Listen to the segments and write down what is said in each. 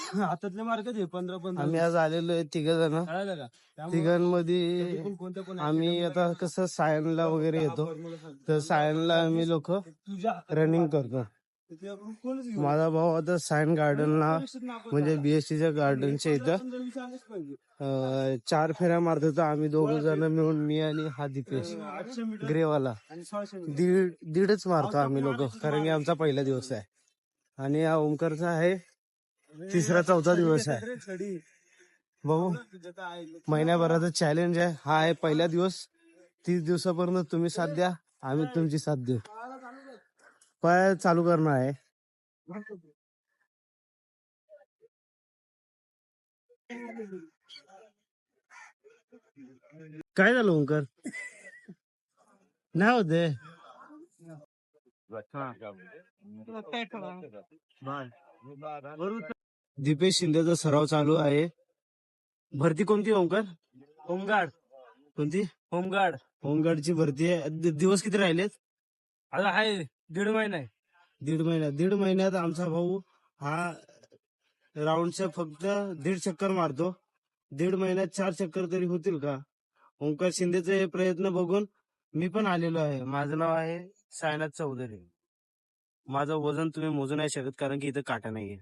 हातातले मार्क दे 15-15. आम्ही आज आलेलो आहे 3 जण. कळालं का? त्यामुळे तिघांमध्ये कोणत्या पण आम्ही आता कसं सायनला वगैरे येतो, तर सायनला आम्ही लोक तुझ्या रनिंग करतो. कोणच घेऊ माझा भाऊ आता सायन गार्डनला म्हणजे बीएससीच्या गार्डनच्या इथं 4 फेऱ्या मारतो. तर आम्ही 2 जण मिळून, मी आणि हा दीपेश 800 मीटर ग्रेवाला आणि 600 मीटर. दीडच मारतो आम्ही लोक, कारण की आमचा पहिला दिवस आहे. आणि हा ओमकारचा आहे 3रा-4था दिवस आहे. भाऊ महिन्याभराचा चॅलेंज आहे. हा आहे पहिला दिवस. 30 दिवसापर्यंत तुम्ही साथ द्या, आम्ही तुमची साथ देऊ. पाय चालू करणार आहे. काय झालं ओंकार? नाही होते. दीपेश शिंदेचा सराव चालू आहे. भरती कोणती ओंकार? होमगार्ड. कोणती? होमगार्ड. होमगार्डची भरती आहे. दिवस किती राहिलेत? आता आहे 1.5 महिना आहे. 1.5 महिन्यात आमचा भाऊ हा राऊंडच्या फक्त 1.5 चक्कर मारतो. 1.5 महिन्यात 4 चक्कर तरी होतील का? ओंकार शिंदेचे हे प्रयत्न बघून मी पण आलेलो आहे. माझं नाव आहे सायनाथ चौधरी. माझं वजन तुम्ही मोजू नाही शकत, कारण की इथं काटा नाहीये.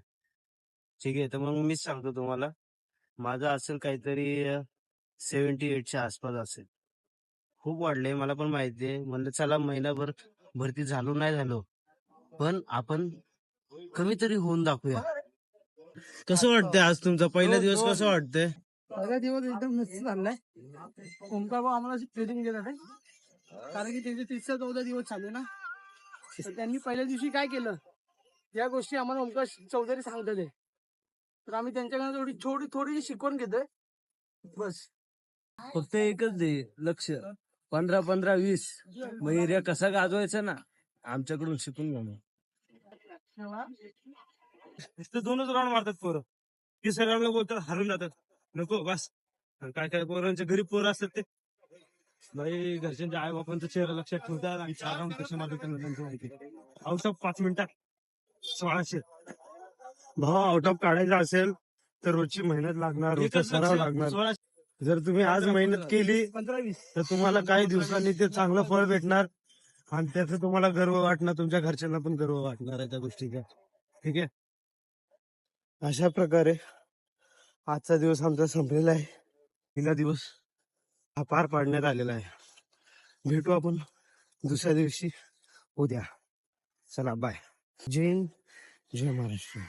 ठीक आहे, तर मग मीच सांगतो तुम्हाला, माझं असेल काहीतरी 78च्या आसपास असेल. खूप वाढले, मला पण माहिती आहे. म्हणलं चला महिनाभर भरती झालो नाही झालो, पण आपण कमी तरी होऊन दाखवूया. कसं वाटतंय आज तुमचा पहिला दिवस? कसं वाटतंय? पहिला दिवस एकदम मस्त चाललाय. ओमकार भाऊ आम्हाला ट्रेनिंग देतात आहे, कारण की त्यांचे 3रा-14 दिवस चालू ना. तर त्यांनी पहिल्या दिवशी काय केलं, या गोष्टी आम्हाला ओमकार चौधरी सांगतात आहे. तर आम्ही त्यांच्याकडे थोडी शिकवण घेतोय बस. फक्त एकच दे लक्ष, 15-15-20 मग एरिया कसा गाजवायचा ना, आमच्याकडून शिकून घ्या. नुसतं 2च राऊंड मारतात पोरं. 3ऱ्या राऊंडला बोलतात हरून जातात, नको बस. काय काय पोरांच्या गरीब पोरं असतात ते भाई घरच्यांच्या आई बापांचा चेहरा लक्षात ठेवतात आणि 4 राऊंड कसे मारतात त्यांना त्यांचं माहिती. आउट ऑफ 5 मिनिटात 1600. भाऊ आउट ऑफ काढायचा असेल तर रोजची मेहनत लागणार, रोजचा सराव लागणार. जर तुम्ही आज मेहनत केली 15-20 तर तुम्हाला काही दिवसांनी ते चांगलं फळ भेटणार, आणि त्याचं तुम्हाला गर्व वाटणार, तुमच्या घरच्यांना पण गर्व वाटणार आहे त्या गोष्टीचा. ठीक आहे, अशा प्रकारे आजचा दिवस आमचा संपलेला आहे. पहिला दिवस हा पार पाडण्यात आलेला आहे. भेटू आपण दुसऱ्या दिवशी उद्या. चला बाय. जय हिंद, जय महाराष्ट्र.